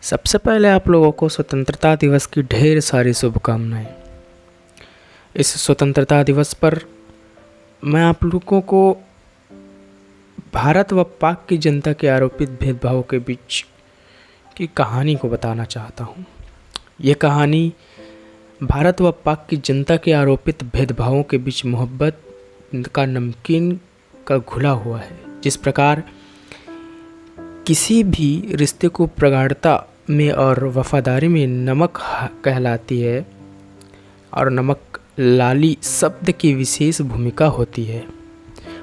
सबसे पहले आप लोगों को स्वतंत्रता दिवस की ढेर सारी शुभकामनाएं। इस स्वतंत्रता दिवस पर मैं आप लोगों को भारत व पाक की जनता के आरोपित भेदभाव के बीच की कहानी को बताना चाहता हूँ। ये कहानी भारत व पाक की जनता के आरोपित भेदभावों के बीच मोहब्बत का नमकीन का घुला हुआ है। जिस प्रकार किसी भी रिश्ते को प्रगाढ़ता में और वफादारी में नमक कहलाती है और नमक लाली शब्द की विशेष भूमिका होती है,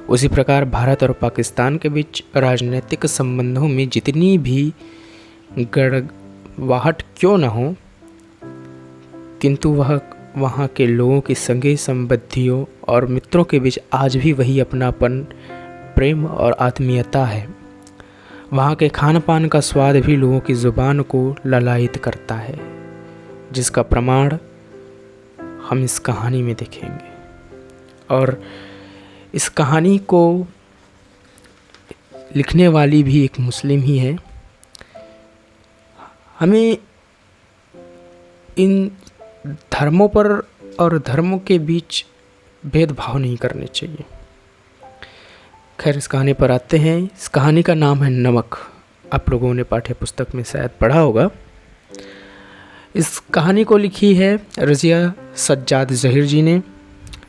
उसी प्रकार भारत और पाकिस्तान के बीच राजनीतिक संबंधों में जितनी भी गड़बड़ाहट क्यों न हो, किंतु वह वहाँ के लोगों की संगी संबंधियों और मित्रों के बीच आज भी वही अपनापन, प्रेम और आत्मीयता है। वहाँ के खान पान का स्वाद भी लोगों की ज़ुबान को ललायित करता है, जिसका प्रमाण हम इस कहानी में देखेंगे। और इस कहानी को लिखने वाली भी एक मुस्लिम ही है। हमें इन धर्मों पर और धर्मों के बीच भेदभाव नहीं करने चाहिए। खैर, इस कहानी पर आते हैं। इस कहानी का नाम है नमक। आप लोगों ने पाठ्य पुस्तक में शायद पढ़ा होगा। इस कहानी को लिखी है रज़िया सज्जाद ज़हीर जी ने,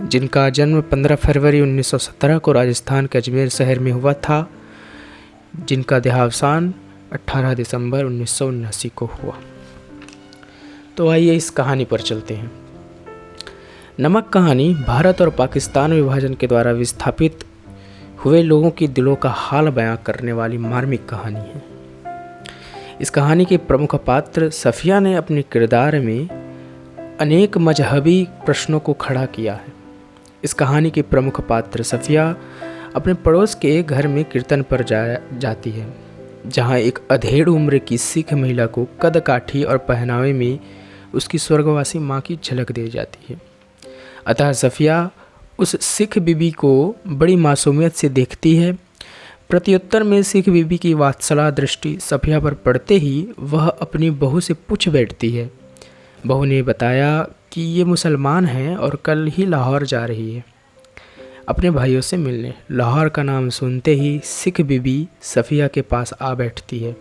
जिनका जन्म 15 फरवरी 1917 को राजस्थान के अजमेर शहर में हुआ था, जिनका देहावसान 18 दिसंबर 1979 को हुआ। तो आइए इस कहानी पर चलते हैं। नमक कहानी भारत और पाकिस्तान विभाजन के द्वारा विस्थापित हुए लोगों के दिलों का हाल बयां करने वाली मार्मिक कहानी है। इस कहानी के प्रमुख पात्र सफ़िया ने अपने किरदार में अनेक मजहबी प्रश्नों को खड़ा किया है। इस कहानी के प्रमुख पात्र सफ़िया अपने पड़ोस के घर में कीर्तन पर जाती है, जहां एक अधेड़ उम्र की सिख महिला को कद काठी और पहनावे में उसकी स्वर्गवासी माँ की झलक दे जाती है। अतः सफ़िया उस सिख बीबी को बड़ी मासूमियत से देखती है। प्रत्युत्तर में सिख बीबी की वात्सला दृष्टि सफ़िया पर पड़ते ही वह अपनी बहू से पूछ बैठती है। बहू ने बताया कि ये मुसलमान हैं और कल ही लाहौर जा रही है अपने भाइयों से मिलने। लाहौर का नाम सुनते ही सिख बीबी सफ़िया के पास आ बैठती है।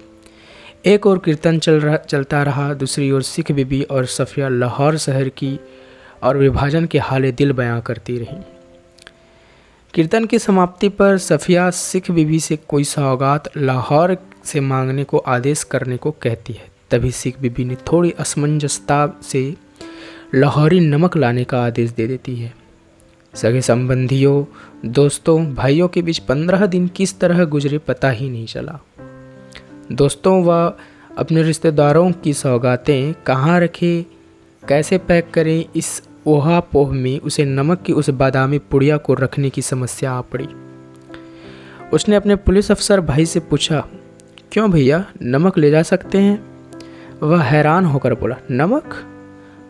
एक और कीर्तन चलता रहा, दूसरी ओर सिख बीबी और सफ़िया लाहौर शहर की और विभाजन के हाले दिल बयां करती रही। कीर्तन की समाप्ति पर सफ़िया सिख बीबी से कोई सौगात लाहौर से मांगने को आदेश करने को कहती है। तभी सिख बीबी ने थोड़ी असमंजसता से लाहौरी नमक लाने का आदेश दे देती है। सगे संबंधियों, दोस्तों, भाइयों के बीच 15 दिन किस तरह गुजरे पता ही नहीं चला। दोस्तों व अपने रिश्तेदारों की सौगातें कहाँ रखें, कैसे पैक करें, इस ओहापोह में उसे नमक की उस बादामी पुड़िया को रखने की समस्या आ पड़ी। उसने अपने पुलिस अफसर भाई से पूछा, क्यों भैया, नमक ले जा सकते हैं? वह हैरान होकर बोला,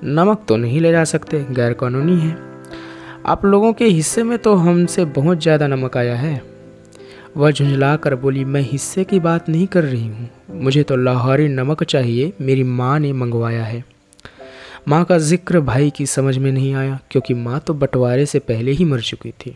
नमक तो नहीं ले जा सकते, गैर कानूनी है। आप लोगों के हिस्से में तो हमसे बहुत ज़्यादा नमक आया है। वह झुंझला कर बोली, मैं हिस्से की बात नहीं कर रही हूँ, मुझे तो लाहौरी नमक चाहिए, मेरी माँ ने मंगवाया है। माँ का जिक्र भाई की समझ में नहीं आया, क्योंकि माँ तो बंटवारे से पहले ही मर चुकी थी।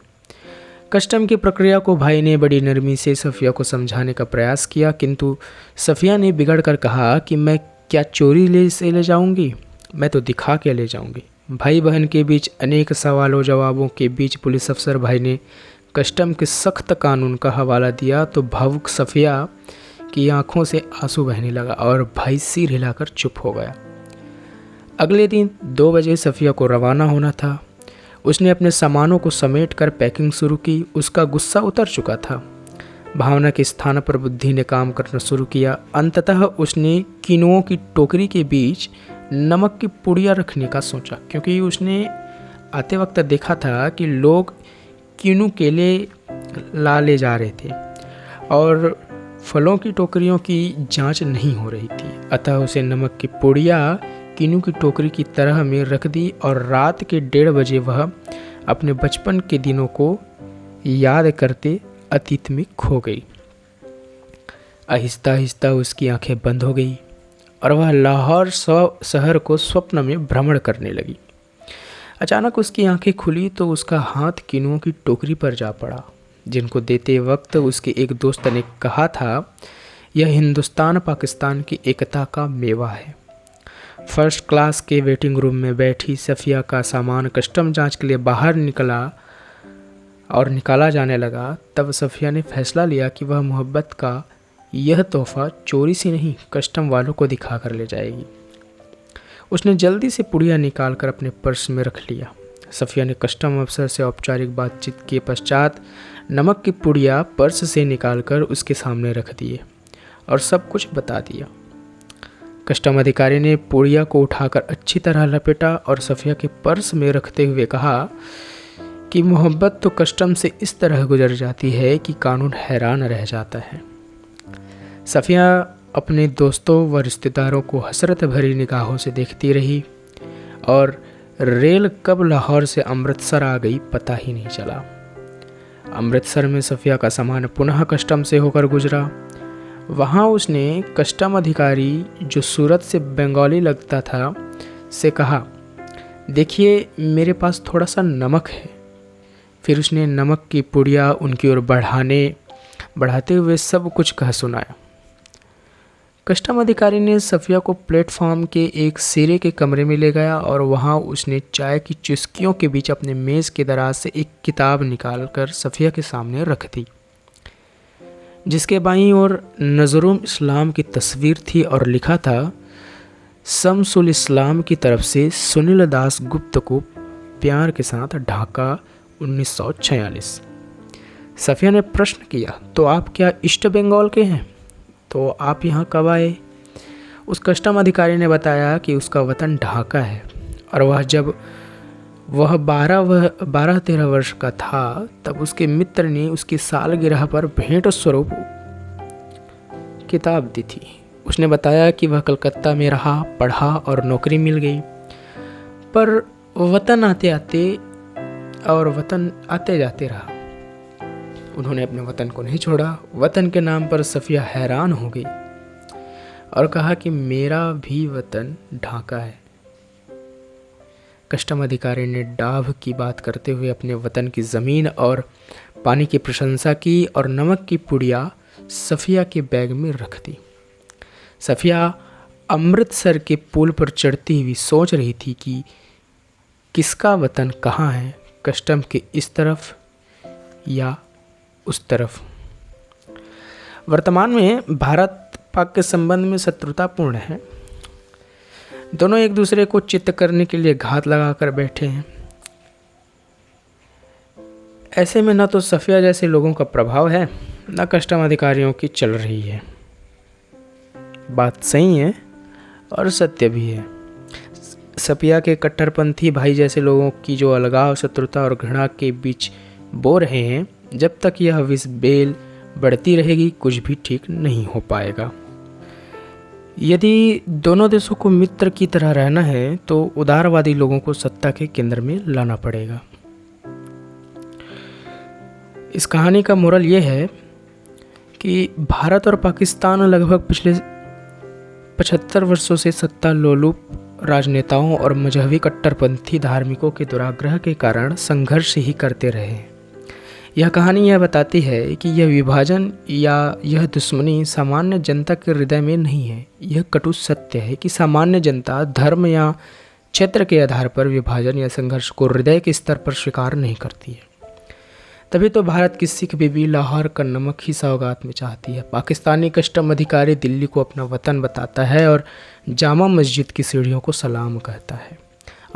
कस्टम की प्रक्रिया को भाई ने बड़ी नरमी से सफ़िया को समझाने का प्रयास किया, किंतु सफ़िया ने बिगड़ कर कहा कि मैं क्या चोरी ले जाऊंगी, मैं तो दिखा के ले जाऊंगी। भाई बहन के बीच अनेक सवालों जवाबों के बीच पुलिस अफसर भाई ने कस्टम के सख्त कानून का हवाला दिया तो भावुक सफ़िया की आंखों से आंसू बहने लगा और भाई सिर हिलाकर चुप हो गया। अगले दिन 2 बजे सफ़िया को रवाना होना था। उसने अपने सामानों को समेट कर पैकिंग शुरू की। उसका गुस्सा उतर चुका था। भावना के स्थान पर बुद्धि ने काम करना शुरू किया। अंततः उसने किनुओं की टोकरी के बीच नमक की पुड़िया रखने का सोचा, क्योंकि उसने आते वक्त देखा था कि लोग किनु केले ले जा रहे थे और फलों की टोकरियों की जांच नहीं हो रही थी। अतः उसे नमक की पुड़िया किनु की टोकरी की तरह में रख दी और रात के 1:30 बजे वह अपने बचपन के दिनों को याद करते अतीत में खो गई। आहिस्ता आहिस्ता उसकी आंखें बंद हो गई और वह लाहौर शहर को स्वप्न में भ्रमण करने लगी। अचानक उसकी आंखें खुली तो उसका हाथ किनुओं की टोकरी पर जा पड़ा, जिनको देते वक्त उसके एक दोस्त ने कहा था, यह हिंदुस्तान पाकिस्तान की एकता का मेवा है। फर्स्ट क्लास के वेटिंग रूम में बैठी सफ़िया का सामान कस्टम जांच के लिए बाहर निकाला जाने लगा। तब सफ़िया ने फैसला लिया कि वह मोहब्बत का यह तोहफ़ा चोरी से नहीं, कस्टम वालों को दिखा कर ले जाएगी। उसने जल्दी से पुड़िया निकाल कर अपने पर्स में रख लिया। सफ़िया ने कस्टम अफसर से औपचारिक बातचीत के पश्चात नमक की पुड़िया पर्स से निकालकर उसके सामने रख दिए और सब कुछ बता दिया। कस्टम अधिकारी ने पुड़िया को उठाकर अच्छी तरह लपेटा और सफ़िया के पर्स में रखते हुए कहा कि मोहब्बत तो कस्टम से इस तरह गुजर जाती है कि कानून हैरान रह जाता है। सफ़िया अपने दोस्तों व रिश्तेदारों को हसरत भरी निगाहों से देखती रही और रेल कब लाहौर से अमृतसर आ गई पता ही नहीं चला। अमृतसर में सफ़िया का सामान पुनः कस्टम से होकर गुजरा। वहाँ उसने कस्टम अधिकारी, जो सूरत से बंगाली लगता था, से कहा, देखिए मेरे पास थोड़ा सा नमक है। फिर उसने नमक की पुड़िया उनकी ओर बढ़ाते हुए सब कुछ कह सुनाया। कस्टम अधिकारी ने सफ़िया को प्लेटफॉर्म के एक सिरे के कमरे में ले गया और वहाँ उसने चाय की चुस्कियों के बीच अपने मेज़ के दराज से एक किताब निकालकर सफ़िया के सामने रख दी, जिसके बाईं ओर नज़रुल इस्लाम की तस्वीर थी और लिखा था, शम्सुल इस्लाम की तरफ से सुनील दास गुप्त को प्यार के साथ, ढाका 1946। सफ़िया ने प्रश्न किया, तो आप क्या ईस्ट बंगाल के हैं? तो आप यहाँ कब आए? उस कस्टम अधिकारी ने बताया कि उसका वतन ढाका है और वह जब वह 12-13 वर्ष का था तब उसके मित्र ने उसकी सालगिरह पर भेंट स्वरूप किताब दी थी। उसने बताया कि वह कलकत्ता में रहा, पढ़ा और नौकरी मिल गई, पर वतन आते जाते रहा। उन्होंने अपने वतन को नहीं छोड़ा। वतन के नाम पर सफ़िया हैरान हो गई और कहा कि मेरा भी वतन ढाका है। कस्टम अधिकारी ने डाभ की बात करते हुए अपने वतन की ज़मीन और पानी की प्रशंसा की और नमक की पुड़िया सफ़िया के बैग में रख दी। सफ़िया अमृतसर के पुल पर चढ़ती हुई सोच रही थी कि किसका वतन कहाँ है, कस्टम के इस तरफ या उस तरफ। वर्तमान में भारत पाक के संबंध में शत्रुतापूर्ण है। दोनों एक दूसरे को चित्त करने के लिए घात लगाकर बैठे हैं। ऐसे में न तो सफ़िया जैसे लोगों का प्रभाव है, न कस्टम अधिकारियों की चल रही है। बात सही है और सत्य भी है। सफ़िया के कट्टरपंथी भाई जैसे लोगों की जो अलगाव, शत्रुता और घृणा के बीच बो रहे हैं, जब तक यह विष बेल बढ़ती रहेगी कुछ भी ठीक नहीं हो पाएगा। यदि दोनों देशों को मित्र की तरह रहना है तो उदारवादी लोगों को सत्ता के केंद्र में लाना पड़ेगा। इस कहानी का मोरल ये है कि भारत और पाकिस्तान लगभग पिछले 75 वर्षों से सत्ता लोलुप राजनेताओं और मजहबी कट्टरपंथी धार्मिकों के दुराग्रह के कारण संघर्ष ही करते रहे हैं। यह कहानी यह बताती है कि यह विभाजन या यह दुश्मनी सामान्य जनता के हृदय में नहीं है। यह कटु सत्य है कि सामान्य जनता धर्म या क्षेत्र के आधार पर विभाजन या संघर्ष को हृदय के स्तर पर स्वीकार नहीं करती है। तभी तो भारत की सिख बीबी लाहौर का नमक ही सौगात में चाहती है। पाकिस्तानी कस्टम अधिकारी दिल्ली को अपना वतन बताता है और जामा मस्जिद की सीढ़ियों को सलाम कहता है,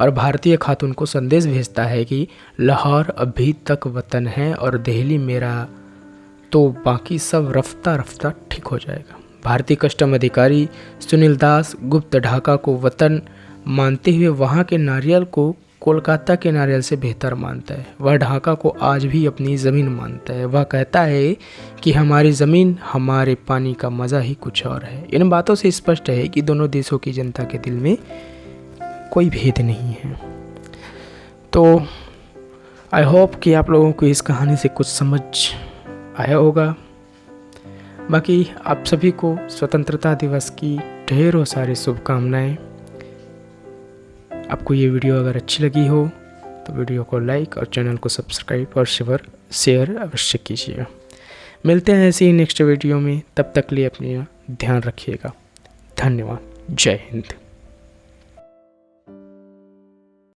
और भारतीय खातून को संदेश भेजता है कि लाहौर अभी तक वतन है और दिल्ली मेरा, तो बाकी सब रफ्ता रफ्ता ठीक हो जाएगा। भारतीय कस्टम अधिकारी सुनील दास गुप्त ढाका को वतन मानते हुए वहाँ के नारियल को कोलकाता के नारियल से बेहतर मानता है। वह ढाका को आज भी अपनी ज़मीन मानता है। वह कहता है कि हमारी ज़मीन, हमारे पानी का मज़ा ही कुछ और है। इन बातों से स्पष्ट है कि दोनों देशों की जनता के दिल में कोई भेद नहीं है। तो आई होप कि आप लोगों को इस कहानी से कुछ समझ आया होगा। बाकी आप सभी को स्वतंत्रता दिवस की ढेरों सारी शुभकामनाएं। आपको ये वीडियो अगर अच्छी लगी हो तो वीडियो को लाइक और चैनल को सब्सक्राइब और शेयर अवश्य कीजिए। मिलते हैं ऐसे ही नेक्स्ट वीडियो में, तब तक लिए अपना ध्यान रखिएगा। धन्यवाद। जय हिंद।